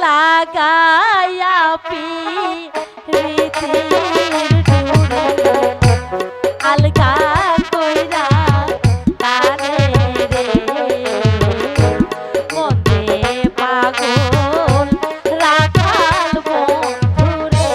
লাগাইয়া প্রীতির ডুরে আলগা কইরা তারে রে মনে পাগল রাখাল বন্ধুরে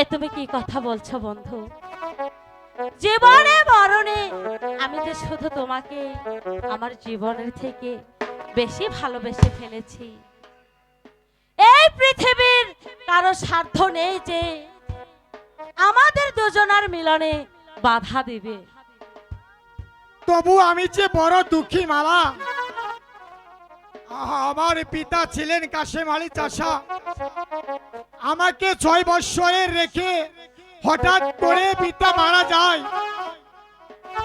এ তুমি কি কথা বলছো বন্ধু? জীবনে মরণে আমি যে শুধু তোমাকে আমার জীবনের থেকে বেশি ভালোবেসে ফেলেছি। এই পৃথিবীর কারো স্বার্থ নেই যে আমাদের দুজনের মিলনে বাধা দিবে। তবু আমি যে বড় দুঃখী মালা। আমার পিতা ছিলেন কাশেম আলী চাষা। আমাকে 6 বৎসরের রেখে হঠাৎ করে পিতা মারা যায়।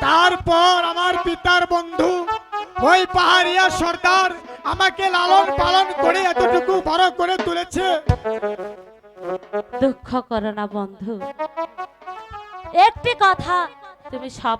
তারপর আমার পিতার বন্ধু ওই পাহাড়িয়া সর্দার আমাকে লালন পালন করে এতটুকু বড় করে তুলেছে। দুঃখ করো না বন্ধু, একটি কথা তুমি সব